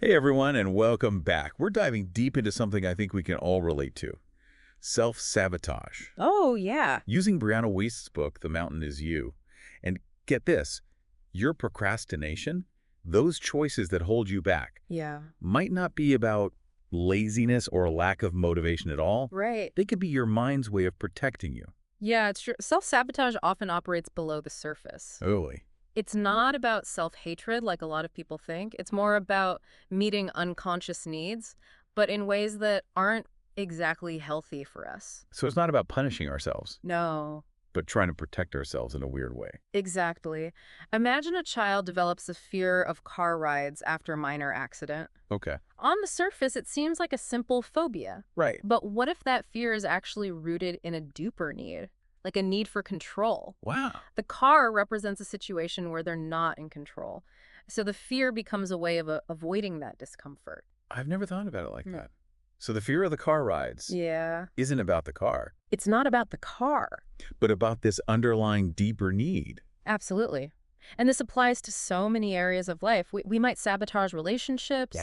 Hey everyone, and welcome back. We're diving deep into something I think we can all relate to. Self-sabotage. Oh, yeah. Using Brianna Wiest's book, The Mountain Is You. And get this, your procrastination, those choices that hold you back, Yeah. might not be about laziness or a lack of motivation at all. Right. They could be your mind's way of protecting you. Yeah, it's true. Self-sabotage often operates below the surface. Really? It's not about self-hatred like a lot of people think. It's more about meeting unconscious needs, but in ways that aren't exactly healthy for us. So it's not about punishing ourselves, No, but trying to protect ourselves in a weird way. exactly. Imagine a child develops a fear of car rides after a minor accident. Okay. On the surface, it seems like a simple phobia. Right. But what if that fear is actually rooted in a deeper need, like a need for control? Wow. The car represents a situation where they're not in control. So the fear becomes a way of avoiding that discomfort. I've never thought about it like Hmm. that. So the fear of the car rides Yeah. isn't about the car, It's not about the car. but about this underlying deeper need. Absolutely. And this applies to so many areas of life. We might sabotage relationships,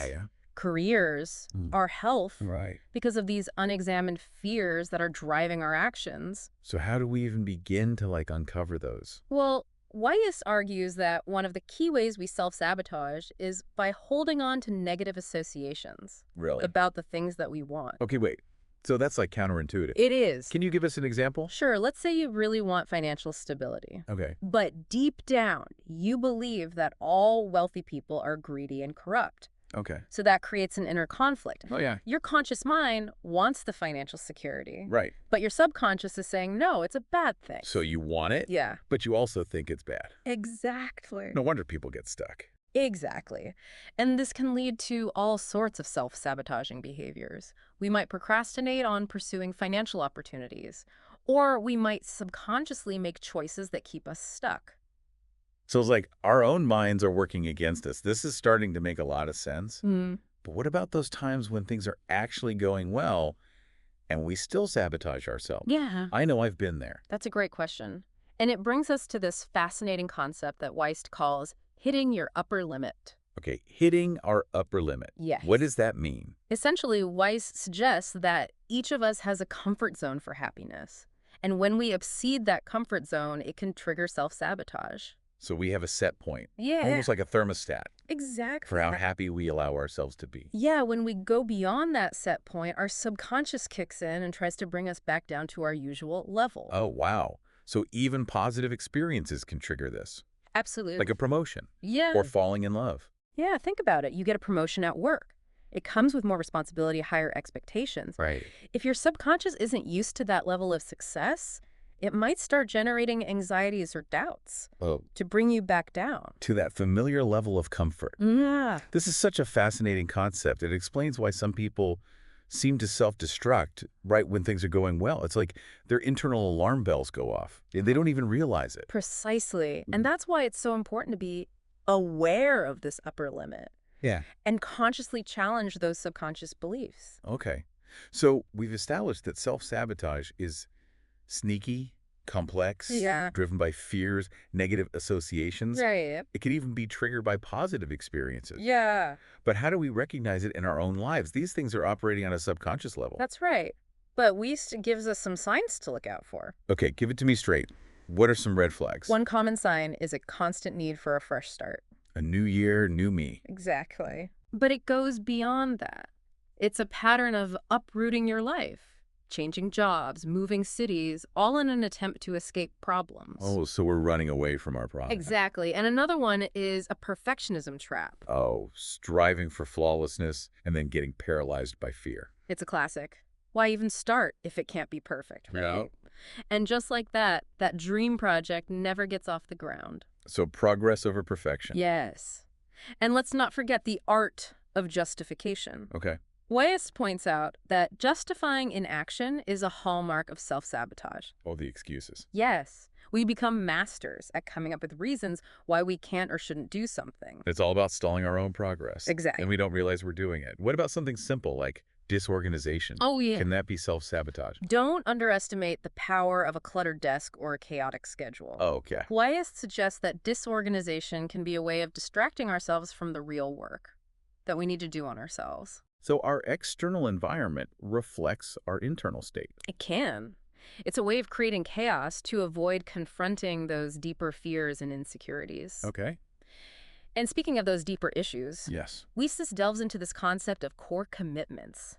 careers, Mm. our health, Right. because of these unexamined fears that are driving our actions. So how do we even begin to uncover those? Well, Wyeth argues that one of the key ways we self-sabotage is by holding on to negative associations Really? about the things that we want. Okay, wait. So that's counterintuitive. It is. Can you give us an example? Sure, let's say you really want financial stability. Okay. But deep down, you believe that all wealthy people are greedy and corrupt. Okay. So that creates an inner conflict. Oh, yeah. Your conscious mind wants the financial security, Right. but your subconscious is saying, no, it's a bad thing. So you want it, Yeah. but you also think it's bad. Exactly. No wonder people get stuck. Exactly. And this can lead to all sorts of self-sabotaging behaviors. We might procrastinate on pursuing financial opportunities, or we might subconsciously make choices that keep us stuck. So it's like our own minds are working against us. This is starting to make a lot of sense. Hmm. But what about those times when things are actually going well and we still sabotage ourselves? Yeah, I know I've been there. that's a great question. And it brings us to this fascinating concept that Wiest calls hitting your upper limit. Okay, hitting our upper limit. Yes. What does that mean? Essentially, Wiest suggests that each of us has a comfort zone for happiness. And when we exceed that comfort zone, it can trigger self-sabotage. So we have a set point, Yeah. almost like a thermostat, Exactly. for how happy we allow ourselves to be. Yeah, when we go beyond that set point, our subconscious kicks in and tries to bring us back down to our usual level. Oh, wow. So even positive experiences can trigger this, Absolutely. like a promotion Yeah. or falling in love. Yeah, think about it. You get a promotion at work. It comes with more responsibility, higher expectations. Right. If your subconscious isn't used to that level of success, it might start generating anxieties or doubts Oh, to bring you back down. to that familiar level of comfort. Yeah. This is such a fascinating concept. It explains why some people seem to self-destruct right when things are going well. It's like their internal alarm bells go off. They don't even realize it. Precisely. And that's why it's so important to be aware of this upper limit Yeah. and consciously challenge those subconscious beliefs. Okay. So we've established that self-sabotage is sneaky, complex, Yeah. driven by fears, negative associations. Right. It could even be triggered by positive experiences. Yeah, But how do we recognize it in our own lives? These things are operating on a subconscious level. that's right. But Wiest gives us some signs to look out for. Okay, give it to me straight. What are some red flags? One common sign is a constant need for a fresh start. A new year, new me. Exactly. But it goes beyond that. It's a pattern of uprooting your life, changing jobs, moving cities, all in an attempt to escape problems. Oh, so we're running away from our problem. Exactly. And another one is a perfectionism trap. Oh, striving for flawlessness and then getting paralyzed by fear. It's a classic. Why even start if it can't be perfect, right? And just like that, that dream project never gets off the ground. So progress over perfection. Yes. And let's not forget the art of justification. Okay. Wiest points out that justifying inaction is a hallmark of self-sabotage. Oh, the excuses. Yes, we become masters at coming up with reasons why we can't or shouldn't do something. It's all about stalling our own progress. Exactly. And we don't realize we're doing it. What about something simple like disorganization? Oh, yeah. Can that be self-sabotage? Don't underestimate the power of a cluttered desk or a chaotic schedule. Oh, okay. Wiest suggests that disorganization can be a way of distracting ourselves from the real work. that we need to do on ourselves. So our external environment reflects our internal state. It can. It's a way of creating chaos to avoid confronting those deeper fears and insecurities. Okay. And speaking of those deeper issues, Yes. Wiest delves into this concept of core commitments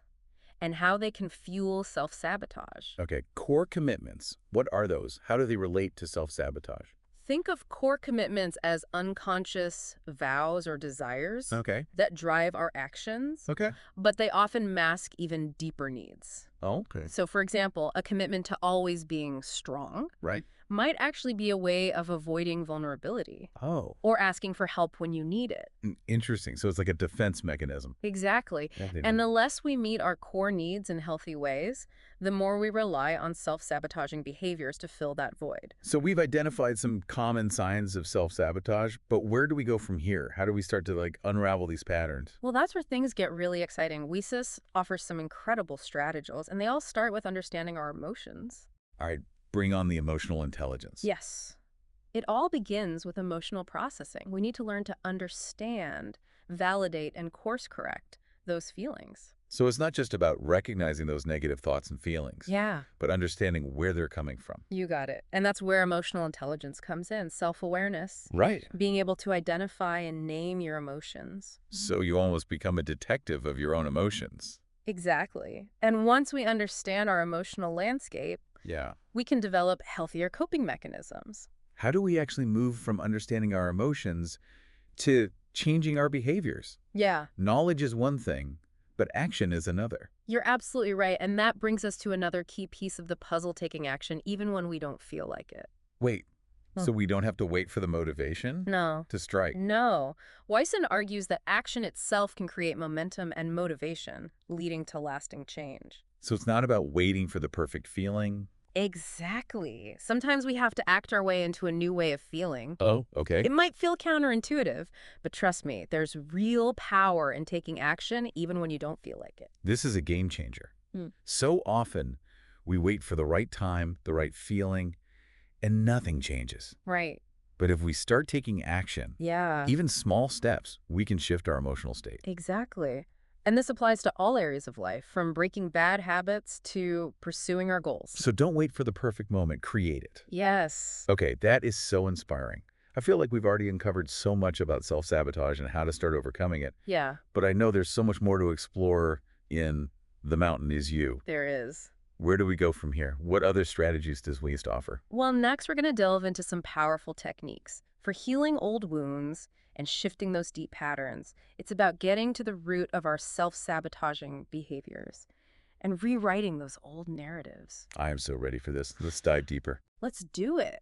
and how they can fuel self-sabotage. Okay. Core commitments. What are those? How do they relate to self-sabotage? Think of core commitments as unconscious vows or desires Okay. that drive our actions, Okay. but they often mask even deeper needs. Okay. So, for example, a commitment to always being strong Right. might actually be a way of avoiding vulnerability Oh. or asking for help when you need it. Interesting. So it's like a defense mechanism. Exactly. Yeah, they And do. the less we meet our core needs in healthy ways, the more we rely on self-sabotaging behaviors to fill that void. So we've identified some common signs of self-sabotage, but where do we go from here? How do we start to unravel these patterns? Well, that's where things get really exciting. Wiest offers some incredible strategies, and they all start with understanding our emotions. All right, bring on the emotional intelligence. Yes. It all begins with emotional processing. We need to learn to understand, validate, and course correct those feelings. So it's not just about recognizing those negative thoughts and feelings, Yeah. but understanding where they're coming from. You got it. And that's where emotional intelligence comes in, self-awareness, Right. being able to identify and name your emotions. So you almost become a detective of your own emotions. Exactly. And once we understand our emotional landscape, Yeah. we can develop healthier coping mechanisms. How do we actually move from understanding our emotions to changing our behaviors? Yeah, Knowledge is one thing, but action is another. you're absolutely right. And that brings us to another key piece of the puzzle, taking action, even when we don't feel like it. Wait, Huh. so we don't have to wait for the motivation No. to strike? No. Wiest argues that action itself can create momentum and motivation, leading to lasting change. So it's not about waiting for the perfect feeling? Exactly. Sometimes we have to act our way into a new way of feeling. Oh, okay. It might feel counterintuitive, but trust me, there's real power in taking action even when you don't feel like it. This is a game changer. Hmm. So often, we wait for the right time, the right feeling, and nothing changes. Right. But if we start taking action, Yeah. even small steps, we can shift our emotional state. Exactly. And this applies to all areas of life, from breaking bad habits to pursuing our goals. So don't wait for the perfect moment, create it. Yes. Okay, that is so inspiring. I feel like we've already uncovered so much about self-sabotage and how to start overcoming it, Yeah, but I know there's so much more to explore in The Mountain Is You. there is. Where do we go from here? What other strategies does Wiest offer? Well, next we're going to delve into some powerful techniques for healing old wounds and shifting those deep patterns. It's about getting to the root of our self-sabotaging behaviors and rewriting those old narratives. I am so ready for this. Let's dive deeper. Let's do it.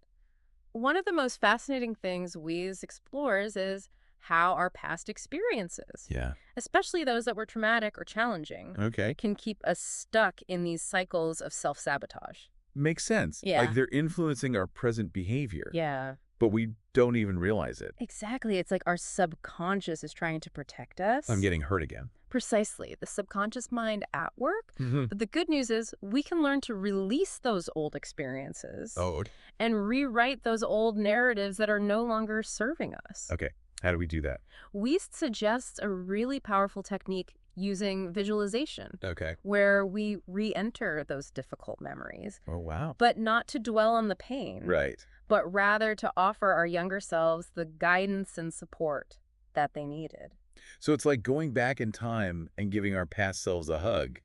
One of the most fascinating things Wiest explores is how our past experiences, Yeah. especially those that were traumatic or challenging, Okay. can keep us stuck in these cycles of self-sabotage. Makes sense. Yeah. Like they're influencing our present behavior, Yeah. but we don't even realize it. Exactly. It's like our subconscious is trying to protect us. I'm getting hurt again. Precisely. The subconscious mind at work. Mm-hmm. But the good news is we can learn to release those old experiences Oh, and rewrite those old narratives that are no longer serving us. okay. How do we do that? Wiest suggests a really powerful technique using visualization, Okay. where we re-enter those difficult memories, Oh, wow. but not to dwell on the pain, Right. but rather to offer our younger selves the guidance and support that they needed. So it's like going back in time and giving our past selves a hug,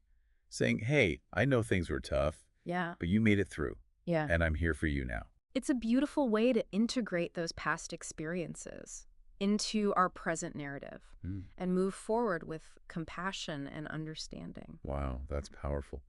saying, hey, I know things were tough, Yeah. but you made it through, Yeah. and I'm here for you now. It's a beautiful way to integrate those past experiences into our present narrative Mm. and move forward with compassion and understanding. Wow, that's powerful.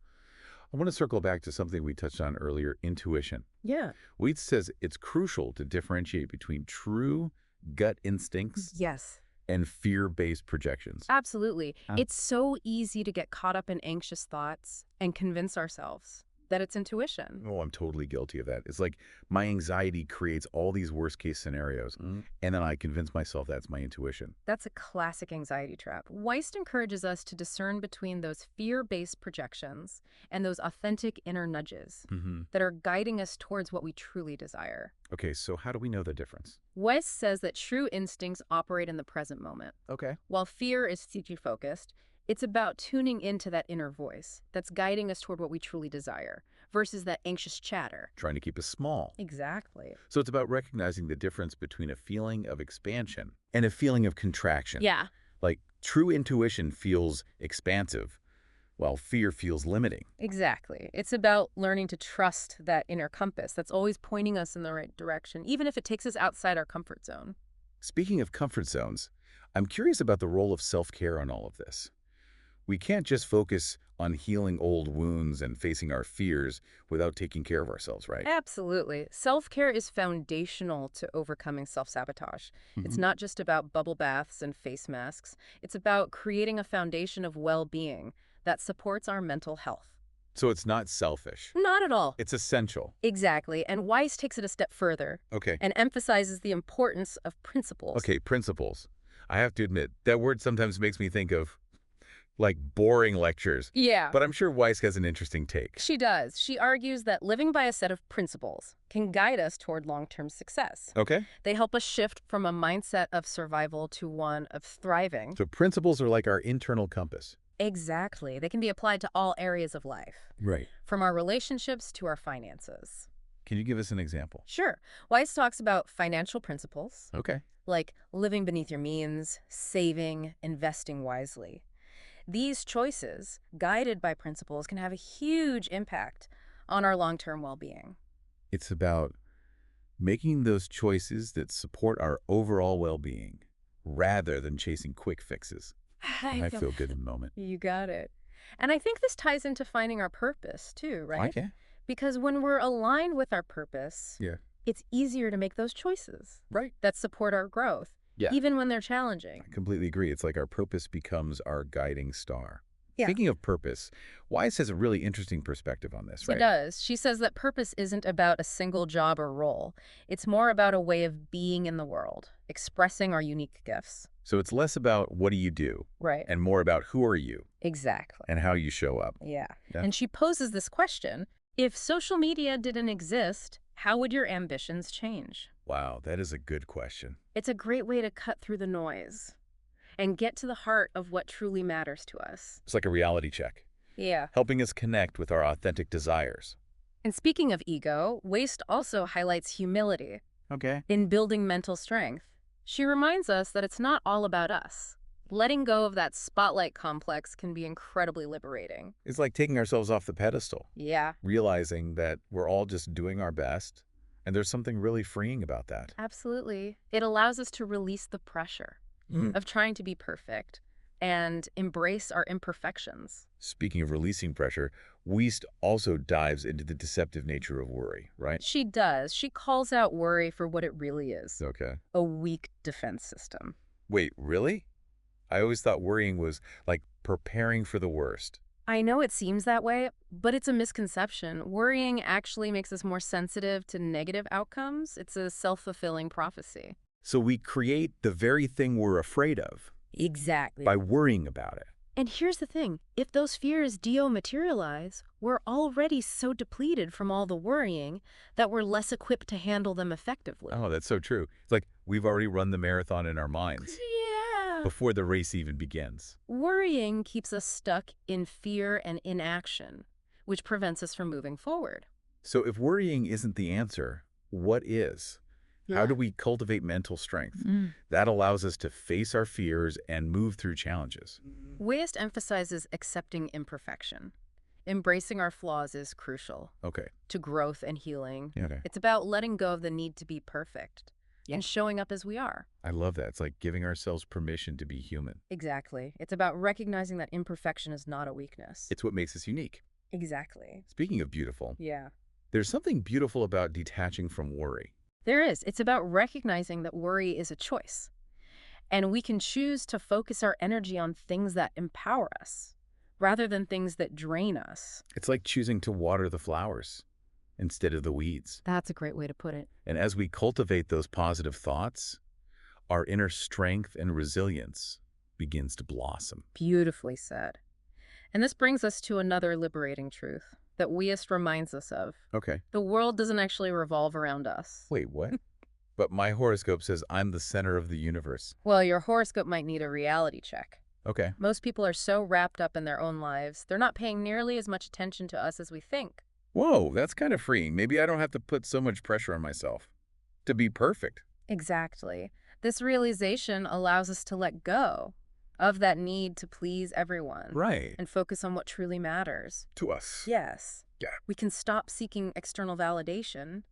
I want to circle back to something we touched on earlier, intuition. Yeah. Wiest says it's crucial to differentiate between true gut instincts Yes. and fear-based projections. Absolutely. Ah. It's so easy to get caught up in anxious thoughts and convince ourselves that it's intuition. Oh, I'm totally guilty of that. It's like my anxiety creates all these worst-case scenarios, and then I convince myself that's my intuition. That's a classic anxiety trap. Wiest encourages us to discern between those fear-based projections and those authentic inner nudges that are guiding us towards what we truly desire. Okay, so how do we know the difference? Wiest says that true instincts operate in the present moment. Okay. While fear is future-focused, it's about tuning into that inner voice that's guiding us toward what we truly desire versus that anxious chatter. Trying to keep us small. Exactly. So it's about recognizing the difference between a feeling of expansion and a feeling of contraction. Yeah, Like, true intuition feels expansive, while fear feels limiting. exactly. It's about learning to trust that inner compass that's always pointing us in the right direction, even if it takes us outside our comfort zone. Speaking of comfort zones, I'm curious about the role of self-care on all of this. We can't just focus on healing old wounds and facing our fears without taking care of ourselves, right? Absolutely. Self-care is foundational to overcoming self-sabotage. It's not just about bubble baths and face masks. It's about creating a foundation of well-being that supports our mental health. So it's not selfish. Not at all. It's essential. Exactly. And Weiss takes it a step further Okay. and emphasizes the importance of principles. Okay, principles. I have to admit, that word sometimes makes me think of, like, boring lectures. Yeah. But I'm sure Weiss has an interesting take. She does. She argues that living by a set of principles can guide us toward long-term success. Okay. They help us shift from a mindset of survival to one of thriving. So principles are like our internal compass. Exactly. They can be applied to all areas of life, Right. from our relationships to our finances. Can you give us an example? Sure. Weiss talks about financial principles, Okay. like living beneath your means, saving, investing wisely. These choices, guided by principles, can have a huge impact on our long-term well-being. It's about making those choices that support our overall well-being rather than chasing quick fixes. I feel good in the moment. You got it. And I think this ties into finding our purpose, too, right? Okay. Because when we're aligned with our purpose, Yeah. it's easier to make those choices Right. that support our growth, Yeah. even when they're challenging. I completely agree. It's like our purpose becomes our guiding star. Yeah. Speaking of purpose, Weiss has a really interesting perspective on this, She right? does. She says that purpose isn't about a single job or role. It's more about a way of being in the world, expressing our unique gifts. So it's less about what do you do Right. and more about who are you Exactly. and how you show up. Yeah. Yeah. And she poses this question: if social media didn't exist, how would your ambitions change? Wow, that is a good question. It's a great way to cut through the noise and get to the heart of what truly matters to us. It's like a reality check, Yeah. helping us connect with our authentic desires. And speaking of ego, Waste also highlights humility Okay. in building mental strength. She reminds us that it's not all about us. Letting go of that spotlight complex can be incredibly liberating. It's like taking ourselves off the pedestal, Yeah, realizing that we're all just doing our best, and there's something really freeing about that. absolutely. It allows us to release the pressure of trying to be perfect and embrace our imperfections. Speaking of releasing pressure, Wiest also dives into the deceptive nature of worry, right? She does. She calls out worry for what it really is, Okay. a weak defense system. Wait, really? I always thought worrying was like preparing for the worst. I know it seems that way, but it's a misconception. Worrying actually makes us more sensitive to negative outcomes. It's a self-fulfilling prophecy. So we create the very thing we're afraid of Exactly. by worrying about it. And here's the thing. If those fears dematerialize, we're already so depleted from all the worrying that we're less equipped to handle them effectively. Oh, that's so true. It's like we've already run the marathon in our minds Yeah. before the race even begins. Worrying keeps us stuck in fear and inaction, which prevents us from moving forward. So if worrying isn't the answer, what is? How do we cultivate mental strength? That allows us to face our fears and move through challenges. Wiest emphasizes accepting imperfection. Embracing our flaws is crucial Okay. to growth and healing. Okay. It's about letting go of the need to be perfect and showing up as we are. I love that. It's like giving ourselves permission to be human. Exactly. It's about recognizing that imperfection is not a weakness. It's what makes us unique. Exactly. Speaking of beautiful, Yeah. there's something beautiful about detaching from worry. There is. It's about recognizing that worry is a choice. And we can choose to focus our energy on things that empower us, rather than things that drain us. It's like choosing to water the flowers instead of the weeds. That's a great way to put it. And as we cultivate those positive thoughts, our inner strength and resilience begins to blossom. Beautifully said. And this brings us to another liberating truth that Wiest reminds us of. Okay. The world doesn't actually revolve around us. Wait, what? But my horoscope says I'm the center of the universe. Well, your horoscope might need a reality check. Okay. Most people are so wrapped up in their own lives, they're not paying nearly as much attention to us as we think. Whoa, that's kind of freeing. Maybe I don't have to put so much pressure on myself to be perfect. Exactly. This realization allows us to let go of that need to please everyone. Right. And focus on what truly matters. To us. Yes. Yeah. We can stop seeking external validation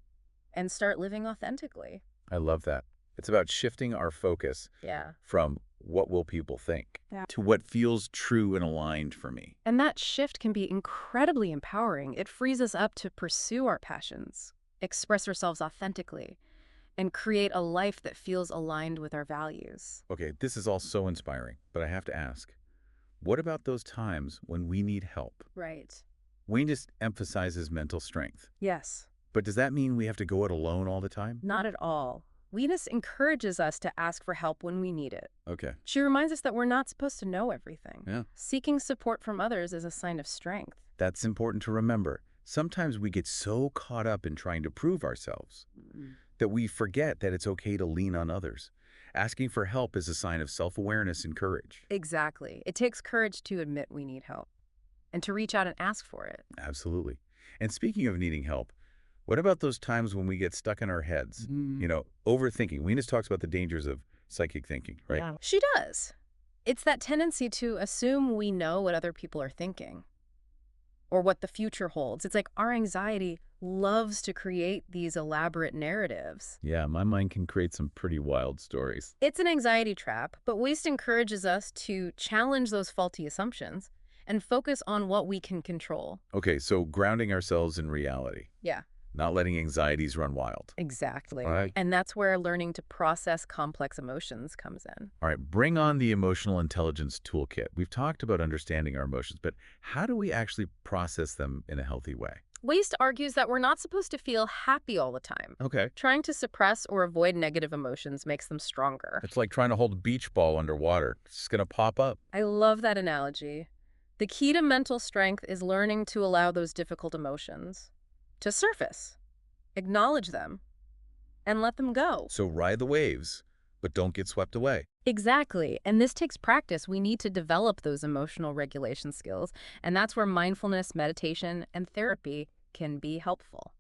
and start living authentically. I love that. It's about shifting our focus Yeah. from what will people think to what feels true and aligned for me. And that shift can be incredibly empowering. It frees us up to pursue our passions, express ourselves authentically, and create a life that feels aligned with our values. Okay, this is all so inspiring, but I have to ask, what about those times when we need help? Right. Wayne just emphasizes mental strength. Yes. But does that mean we have to go it alone all the time? Not at all. Venus encourages us to ask for help when we need it. Okay. She reminds us that we're not supposed to know everything. Yeah. Seeking support from others is a sign of strength. That's important to remember. Sometimes we get so caught up in trying to prove ourselves that we forget that it's okay to lean on others. Asking for help is a sign of self-awareness and courage. Exactly. It takes courage to admit we need help and to reach out and ask for it. Absolutely. And speaking of needing help, what about those times when we get stuck in our heads? Overthinking. Venus talks about the dangers of psychic thinking, right? Yeah. She does. It's that tendency to assume we know what other people are thinking or what the future holds. It's like our anxiety loves to create these elaborate narratives. Yeah, my mind can create some pretty wild stories. It's an anxiety trap, but Wiest encourages us to challenge those faulty assumptions and focus on what we can control. Okay, so grounding ourselves in reality. Yeah. Not letting anxieties run wild. Exactly. All right. And that's where learning to process complex emotions comes in. All right, bring on the emotional intelligence toolkit. We've talked about understanding our emotions, but how do we actually process them in a healthy way? Wiest argues that we're not supposed to feel happy all the time. Okay. Trying to suppress or avoid negative emotions makes them stronger. It's like trying to hold a beach ball underwater. It's just going to pop up. I love that analogy. The key to mental strength is learning to allow those difficult emotions to surface, acknowledge them, and let them go. So ride the waves, but don't get swept away. Exactly. And this takes practice. We need to develop those emotional regulation skills. And that's where mindfulness, meditation, and therapy can be helpful.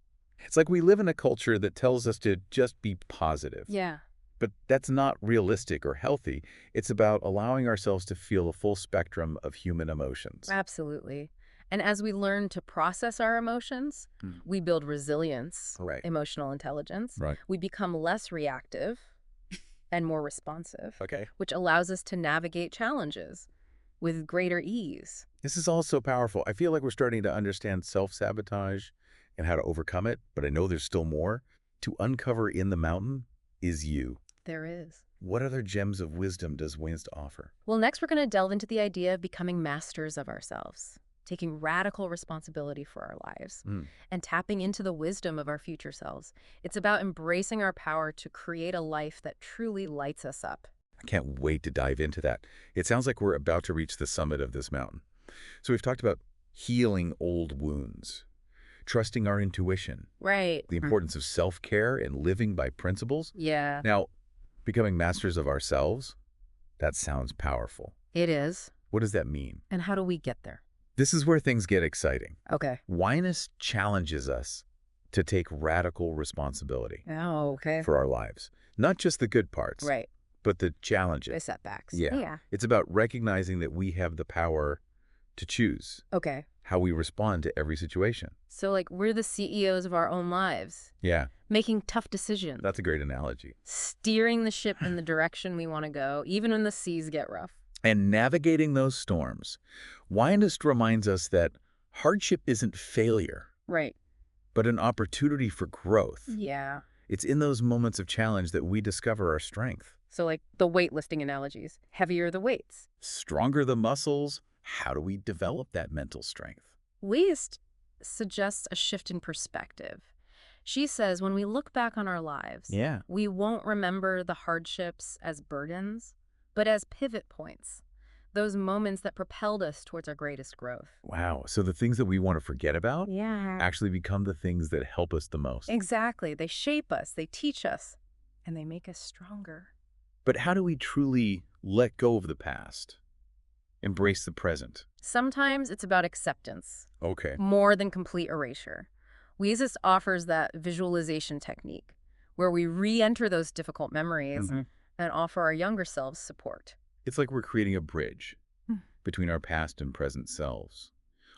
It's like we live in a culture that tells us to just be positive. Yeah. But that's not realistic or healthy. It's about allowing ourselves to feel a full spectrum of human emotions. Absolutely. And as we learn to process our emotions, we build resilience, Right. emotional intelligence. Right. We become less reactive and more responsive, Okay. which allows us to navigate challenges with greater ease. This is all so powerful. I feel like we're starting to understand self-sabotage and how to overcome it, but I know there's still more. To uncover in the mountain is you. There is. What other gems of wisdom does Wiest offer? Well, next we're going to delve into the idea of becoming masters of ourselves, taking radical responsibility for our lives, and tapping into the wisdom of our future selves. It's about embracing our power to create a life that truly lights us up. I can't wait to dive into that. It sounds like we're about to reach the summit of this mountain. So we've talked about healing old wounds, trusting our intuition, Right. the importance of self-care and living by principles. Yeah. Now, becoming masters of ourselves, that sounds powerful. It is. What does that mean? And how do we get there? This is where things get exciting. Okay. Wiest challenges us to take radical responsibility Oh, okay. for our lives. Not just the good parts, Right. but the The challenges. setbacks. Yeah. It's about recognizing that we have the power to choose Okay. how we respond to every situation. So, like, we're the CEOs of our own lives, Yeah, making tough decisions, that's a great analogy. steering the ship in the direction we want to go, even when the seas get rough. And navigating those storms, Wiest reminds us that hardship isn't failure, Right. but an opportunity for growth. Yeah. It's in those moments of challenge that we discover our strength. So, like, the weightlifting analogies. Heavier the weights. Stronger the muscles, How do we develop that mental strength? Wiest suggests a shift in perspective. She says when we look back on our lives, Yeah. we won't remember the hardships as burdens, but as pivot points, those moments that propelled us towards our greatest growth. Wow. So the things that we want to forget about Yeah. actually become the things that help us the most. Exactly. They shape us, they teach us, and they make us stronger. But how do we truly let go of the past? Embrace the present. Sometimes it's about acceptance, Okay. more than complete erasure. Weezus offers that visualization technique where we re-enter those difficult memories Mhm. and offer our younger selves support. It's like we're creating a bridge Hmm. between our past and present selves,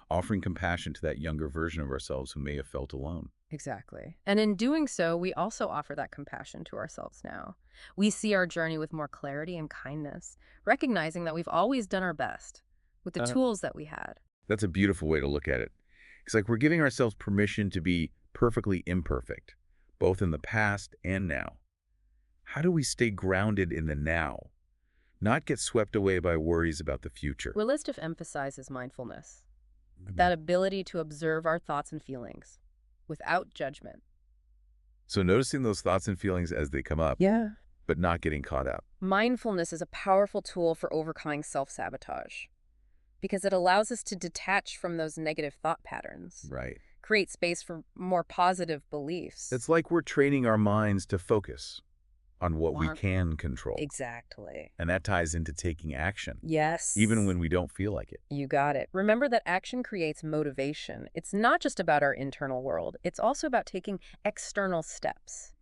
offering compassion to that younger version of ourselves who may have felt alone. Exactly. And in doing so, we also offer that compassion to ourselves now. We see our journey with more clarity and kindness, recognizing that we've always done our best with the Uh, tools that we had. that's a beautiful way to look at it. It's like we're giving ourselves permission to be perfectly imperfect, both in the past and now. How do we stay grounded in the now, not get swept away by worries about the future? Willistif emphasizes mindfulness, Mhm. that ability to observe our thoughts and feelings without judgment. So noticing those thoughts and feelings as they come up, Yeah. but not getting caught up. Mindfulness is a powerful tool for overcoming self-sabotage because it allows us to detach from those negative thought patterns, Right. create space for more positive beliefs. It's like we're training our minds to focus on what we Wow. can control. Exactly. And that ties into taking action, Yes. even when we don't feel like it. You got it. Remember that action creates motivation. It's not just about our internal world. It's also about taking external steps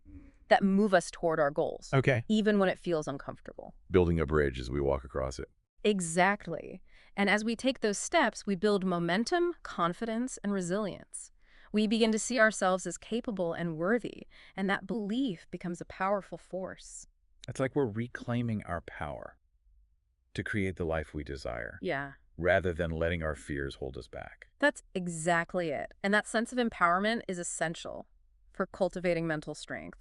that move us toward our goals, Okay. even when it feels uncomfortable. Building a bridge as we walk across it. Exactly. And as we take those steps, we build momentum, confidence, and resilience. We begin to see ourselves as capable and worthy, and that belief becomes a powerful force. It's like we're reclaiming our power to create the life we desire, Yeah. rather than letting our fears hold us back. That's exactly it. And that sense of empowerment is essential for cultivating mental strength.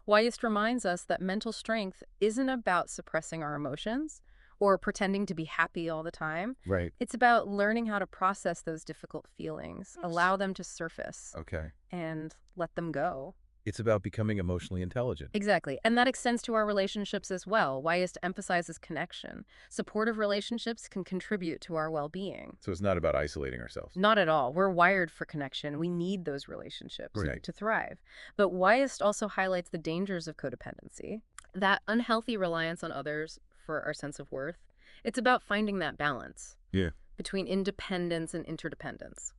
Wyeth reminds us that mental strength isn't about suppressing our emotions or pretending to be happy all the time. Right. It's about learning how to process those difficult feelings, allow them to surface, Okay. and let them go. It's about becoming emotionally intelligent. Exactly. And that extends to our relationships as well. Wyeth emphasizes connection. Supportive relationships can contribute to our well-being. So it's not about isolating ourselves. Not at all. We're wired for connection. We need those relationships Right. to thrive. But Wyeth also highlights the dangers of codependency, that unhealthy reliance on others for our sense of worth. It's about finding that balance Yeah. between independence and interdependence,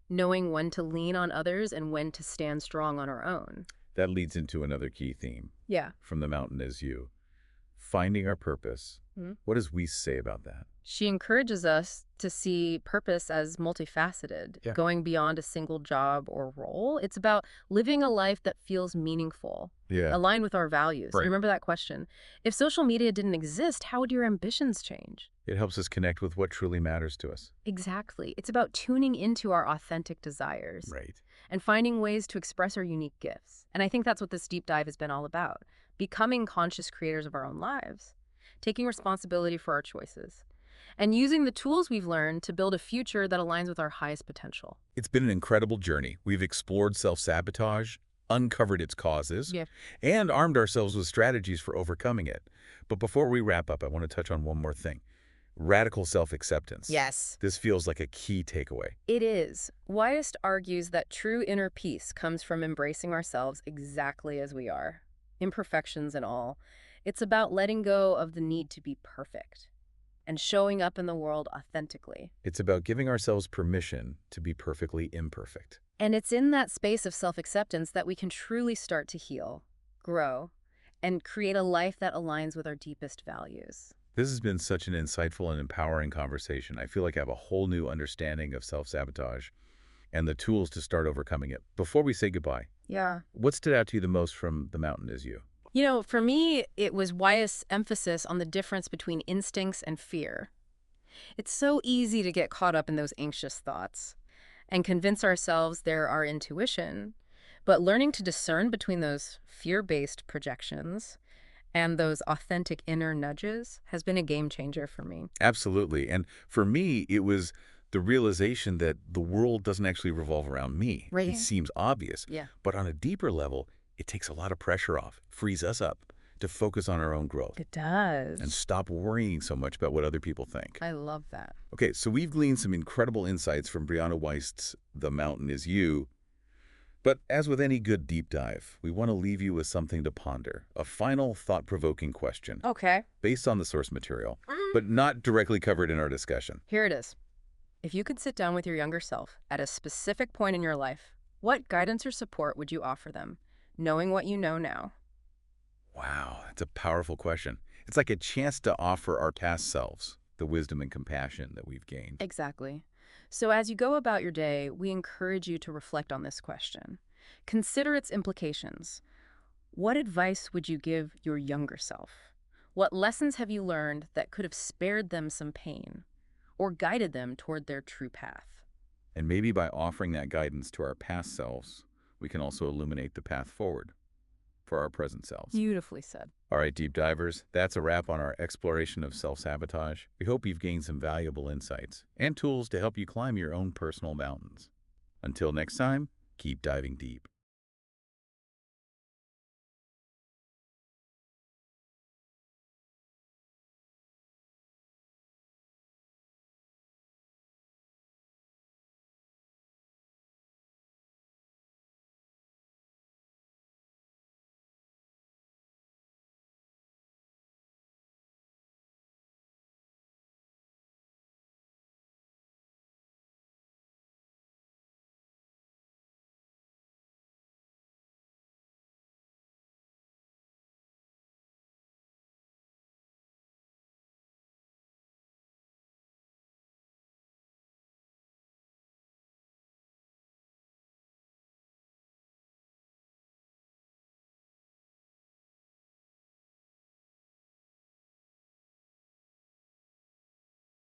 knowing when to lean on others and when to stand strong on our own. That leads into another key theme Yeah. from The Mountain Is You. Finding our purpose. Mhm. What does we say about that? She encourages us to see purpose as multifaceted, Yeah. going beyond a single job or role. It's about living a life that feels meaningful, Yeah. aligned with our values. Right. Remember that question. If social media didn't exist, how would your ambitions change? It helps us connect with what truly matters to us. Exactly. It's about tuning into our authentic desires Right. and finding ways to express our unique gifts. And I think that's what this deep dive has been all about. Becoming conscious creators of our own lives, taking responsibility for our choices, and using the tools we've learned to build a future that aligns with our highest potential. It's been an incredible journey. We've explored self-sabotage, uncovered its causes, Yeah. and armed ourselves with strategies for overcoming it. But before we wrap up, I want to touch on one more thing. Radical self-acceptance. Yes. This feels like a key takeaway. It is. Wyest argues that true inner peace comes from embracing ourselves exactly as we are, imperfections and all. It's about letting go of the need to be perfect and showing up in the world authentically. It's about giving ourselves permission to be perfectly imperfect. And it's in that space of self-acceptance that we can truly start to heal, grow, and create a life that aligns with our deepest values. This has been such an insightful and empowering conversation. I feel like I have a whole new understanding of self-sabotage and the tools to start overcoming it. Before we say goodbye, Yeah. what stood out to you the most from The Mountain Is You? You know, for me, it was Wyeth's emphasis on the difference between instincts and fear. It's so easy to get caught up in those anxious thoughts and convince ourselves they're our intuition, but learning to discern between those fear-based projections And those authentic inner nudges has been a game changer for me. Absolutely. And for me, it was the realization that the world doesn't actually revolve around me. Right. It seems obvious. Yeah. But on a deeper level, it takes a lot of pressure off, frees us up to focus on our own growth It and does. stop worrying so much about what other people think. I love that. Okay, so we've gleaned some incredible insights from Brianna Wiest's The Mountain Is You. But as with any good deep dive, we want to leave you with something to ponder, a final thought-provoking question Okay. based on the source material, but not directly covered in our discussion. Here it is. If you could sit down with your younger self at a specific point in your life, what guidance or support would you offer them, knowing what you know now? Wow, that's a powerful question. It's like a chance to offer our past selves the wisdom and compassion that we've gained. Exactly. So as you go about your day, we encourage you to reflect on this question. Consider its implications. What advice would you give your younger self? What lessons have you learned that could have spared them some pain or guided them toward their true path? And maybe by offering that guidance to our past selves, we can also illuminate the path forward for our present selves. Beautifully said. All right, deep divers, that's a wrap on our exploration of self-sabotage. We hope you've gained some valuable insights and tools to help you climb your own personal mountains. Until next time, keep diving deep.